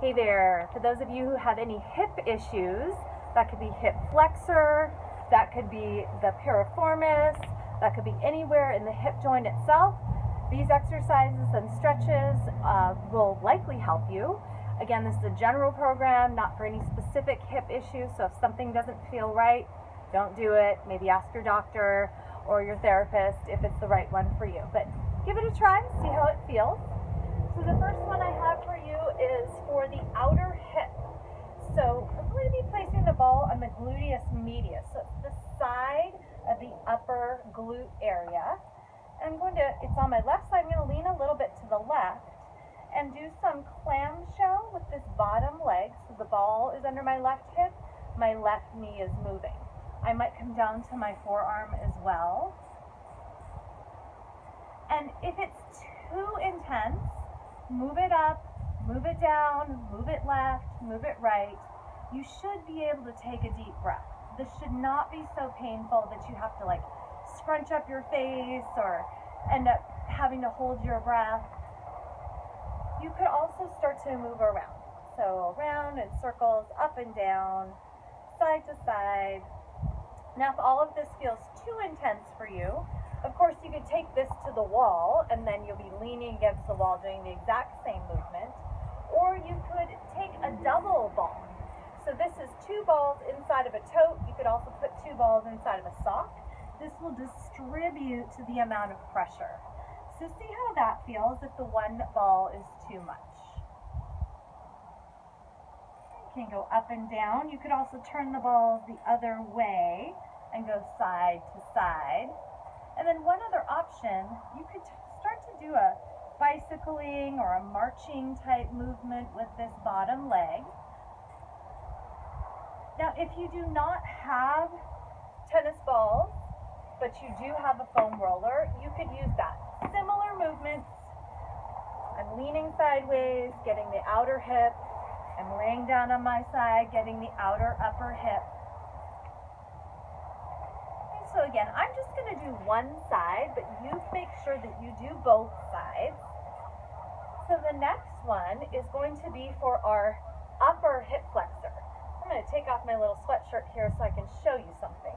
Hey there, for those of you who have any hip issues, that could be hip flexor, that could be the piriformis, that could be anywhere in the hip joint itself, these exercises and stretches will likely help you. Again, this is a general program, not for any specific hip issue, so if something doesn't feel right, don't do it. Maybe ask your doctor or your therapist if it's the right one for you. But give it a try, see how it feels. So the first one I have for you is for the outer hip. So I'm going to be placing the ball on the gluteus medius. So it's the side of the upper glute area. And it's on my left side, I'm going to lean a little bit to the left and do some clamshell with this bottom leg. So the ball is under my left hip, my left knee is moving. I might come down to my forearm as well. And if it's too intense, move it up, move it down, move it left, move it right. You should be able to take a deep breath. This should not be so painful that you have to scrunch up your face or end up having to hold your breath. You could also start to move around. So around in circles, up and down, side to side. Now if all of this feels too intense for you, of course you could take this to the wall and then you'll be leaning against the wall doing the exact same movement. Or you could take a double ball. So this is 2 balls inside of a tote. You could also put 2 balls inside of a sock. This will distribute to the amount of pressure. So see how that feels if the one ball is too much. You can go up and down. You could also turn the balls the other way and go side to side. And then one other option, you could start to do a bicycling or a marching type movement with this bottom leg. Now, if you do not have tennis balls, but you do have a foam roller, you could use that. Similar movements. I'm leaning sideways, getting the outer hip. I'm laying down on my side, getting the outer upper hip. And so again, I'm just going to do one side, but you make sure that you do both sides. So the next one is going to be for our upper hip flexor. I'm going to take off my little sweatshirt here so I can show you something.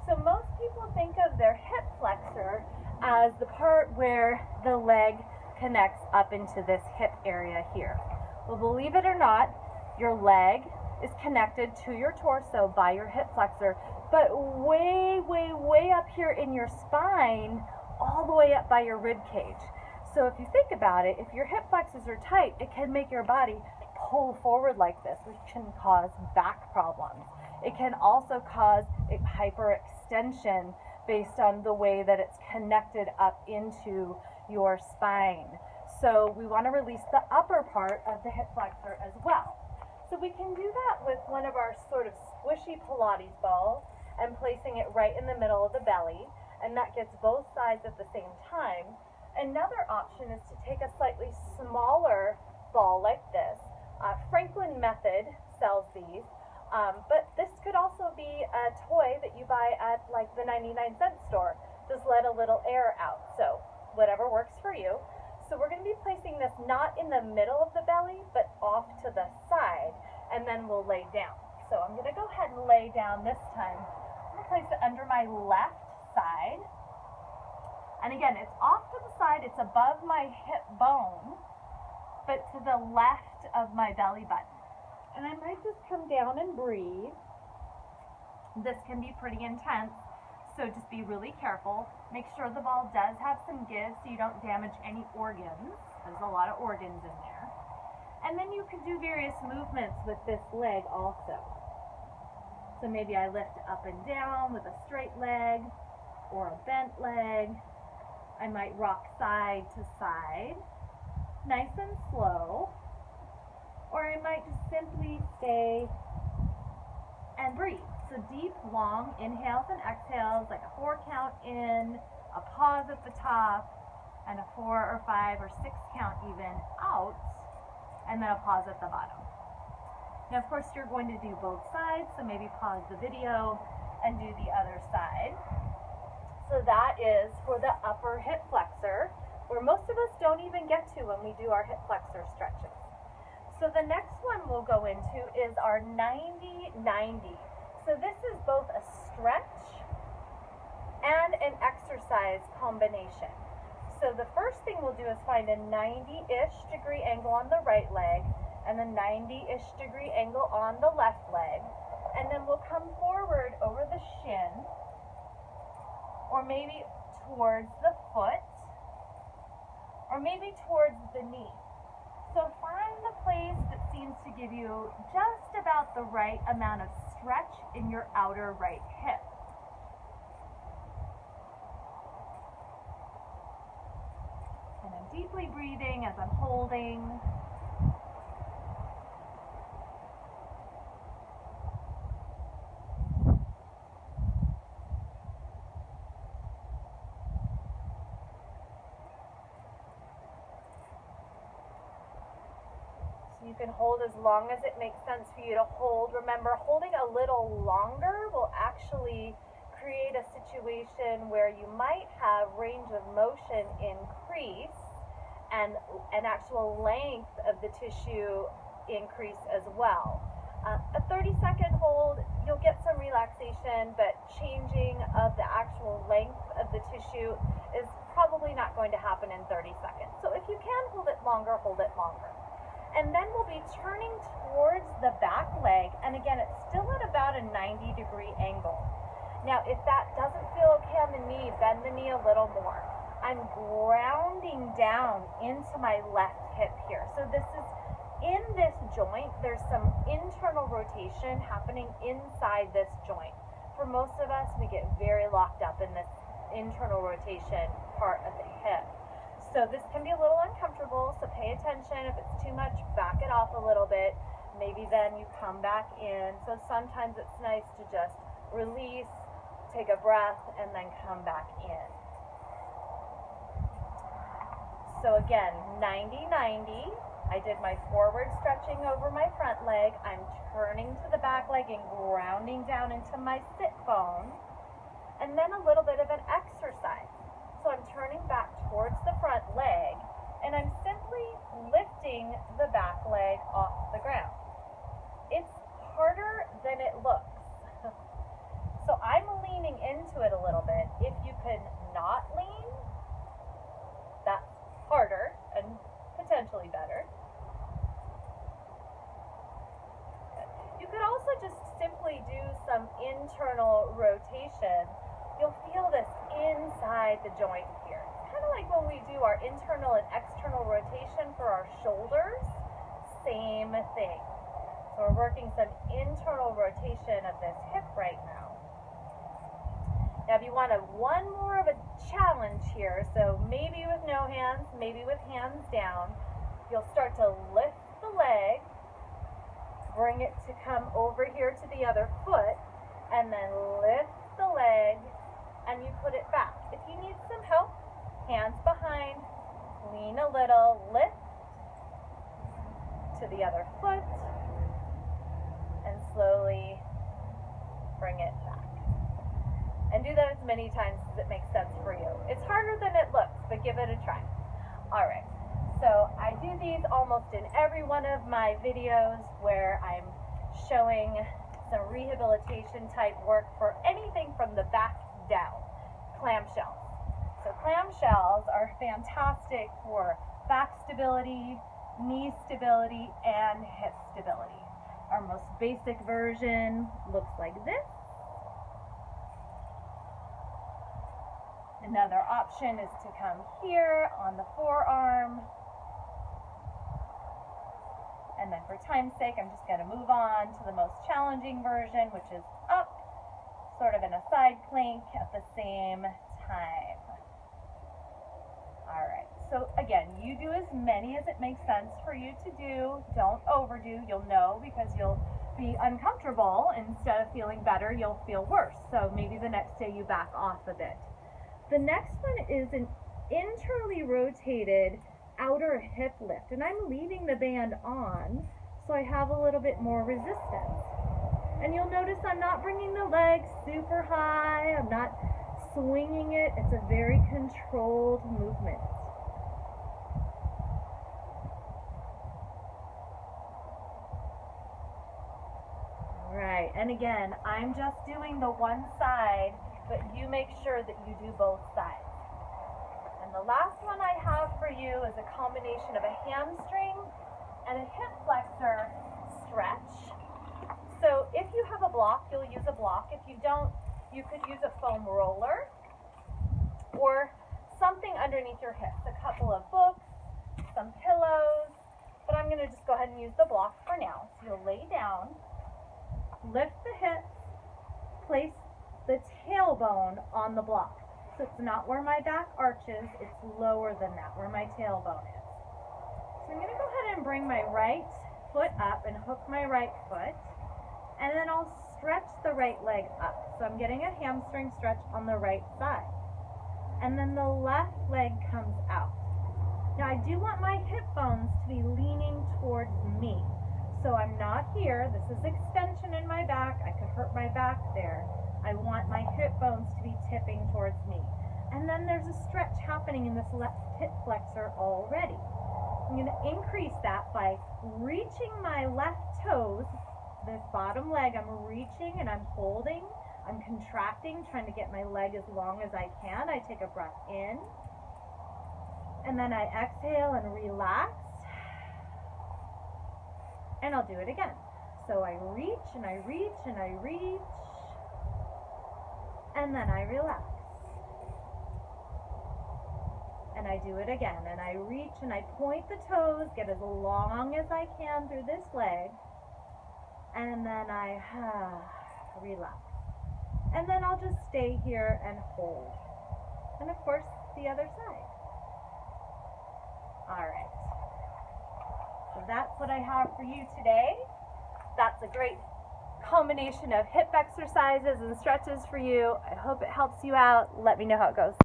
So most people think of their hip flexor as the part where the leg connects up into this hip area here. Well, believe it or not, your leg is connected to your torso by your hip flexor, but way, way, way up here in your spine, all the way up by your rib cage. So if you think about it, if your hip flexors are tight, it can make your body pull forward like this, which can cause back problems. It can also cause a hyperextension based on the way that it's connected up into your spine. So we want to release the upper part of the hip flexor as well. So we can do that with one of our sort of squishy Pilates balls and placing it right in the middle of the belly, and that gets both sides at the same time. Another option is to take a slightly smaller ball like this. Franklin Method sells these, but this could also be a toy that you buy at the 99-cent store. Just let a little air out. So whatever works for you. So we're going to be placing this not in the middle of the belly, but off to the side, and then we'll lay down. So I'm going to go ahead and lay down this time. I'm going to place it under my left side. And again, it's off to the side, it's above my hip bone, but to the left of my belly button. And I might just come down and breathe. This can be pretty intense. So just be really careful. Make sure the ball does have some give so you don't damage any organs. There's a lot of organs in there. And then you can do various movements with this leg also. So maybe I lift up and down with a straight leg or a bent leg. I might rock side to side, nice and slow. Or I might just simply stay and breathe. So deep, long inhales and exhales, like a 4 count in, a pause at the top, and a 4 or 5 or 6 count even out, and then a pause at the bottom. Now, of course, you're going to do both sides, so maybe pause the video and do the other side. So that is for the upper hip flexor, where most of us don't even get to when we do our hip flexor stretches. So the next one we'll go into is our 90-90. So this is both a stretch and an exercise combination. So the first thing we'll do is find a 90-ish degree angle on the right leg and a 90-ish degree angle on the left leg. And then we'll come forward over the shin, or maybe towards the foot, or maybe towards the knee. So find the place that seems to give you just about the right amount of stretch in your outer right hip. And I'm deeply breathing as I'm holding. You can hold as long as it makes sense for you to hold. Remember, holding a little longer will actually create a situation where you might have range of motion increase and an actual length of the tissue increase as well. A 30-second hold, you'll get some relaxation, but changing of the actual length of the tissue is probably not going to happen in 30 seconds. So if you can hold it longer, hold it longer. And then we'll be turning towards the back leg, and again, it's still at about a 90-degree angle. Now, if that doesn't feel okay on the knee, bend the knee a little more. I'm grounding down into my left hip here. So this is, in this joint, there's some internal rotation happening inside this joint. For most of us, we get very locked up in this internal rotation part of the hip. So this can be a little uncomfortable, so pay attention. If it's too much, back it off a little bit. Maybe then you come back in. So sometimes it's nice to just release, take a breath, and then come back in. So again, 90-90. I did my forward stretching over my front leg. I'm turning to the back leg and grounding down into my sit bone. And then a little bit of an exercise. So I'm turning back towards the front leg, and I'm simply lifting the back leg off the ground. It's harder than it looks. So I'm leaning into it a little bit. If you can not lean, that's harder and potentially better. You could also just simply do some internal rotation. You'll feel this inside the joint here. It's kind of like when we do our internal and external rotation for our shoulders. Same thing. So we're working some internal rotation of this hip right now. Now if you want one more of a challenge here, so maybe with no hands, maybe with hands down, you'll start to lift the leg, bring it to come over here to the other foot, and then lift the leg, and you put it back. If you need some help, hands behind, lean a little, lift to the other foot, and slowly bring it back. And do that as many times as it makes sense for you. It's harder than it looks, but give it a try. All right, so I do these almost in every one of my videos where I'm showing some rehabilitation type work for anything from the back down. Clamshells. So clamshells are fantastic for back stability, knee stability, and hip stability. Our most basic version looks like this. Another option is to come here on the forearm. And then for time's sake, I'm just going to move on to the most challenging version, which is up, sort of in a side plank at the same time. All right, so again, you do as many as it makes sense for you to do. Don't overdo. You'll know because you'll be uncomfortable. Instead of feeling better, you'll feel worse. So maybe the next day you back off a bit. The next one is an internally rotated outer hip lift, and I'm leaving the band on so I have a little bit more resistance. And you'll notice I'm not bringing the leg super high, I'm not swinging it. It's a very controlled movement. Right, and again, I'm just doing the one side, but you make sure that you do both sides. And the last one I have for you is a combination of a hamstring and a hip flexor stretch. So if you have a block, you'll use a block. If you don't, you could use a foam roller or something underneath your hips, a couple of books, some pillows, but I'm going to just go ahead and use the block for now. So you'll lay down, lift the hips, place the tailbone on the block. So it's not where my back arches, it's lower than that, where my tailbone is. So I'm going to go ahead and bring my right foot up and hook my right foot, and then I'll stretch the right leg up. So I'm getting a hamstring stretch on the right side. And then the left leg comes out. Now I do want my hip bones to be leaning towards me. So I'm not here, this is extension in my back, I could hurt my back there. I want my hip bones to be tipping towards me. And then there's a stretch happening in this left hip flexor already. I'm going to increase that by reaching my left toes, this bottom leg, I'm reaching and I'm holding, I'm contracting, trying to get my leg as long as I can. I take a breath in, and then I exhale and relax, and I'll do it again. So I reach and I reach and I reach, and then I relax. And I do it again, and I reach and I point the toes, get as long as I can through this leg, and then I relax. And then I'll just stay here and hold. And of course, the other side. All right. So that's what I have for you today. That's a great combination of hip exercises and stretches for you. I hope it helps you out. Let me know how it goes.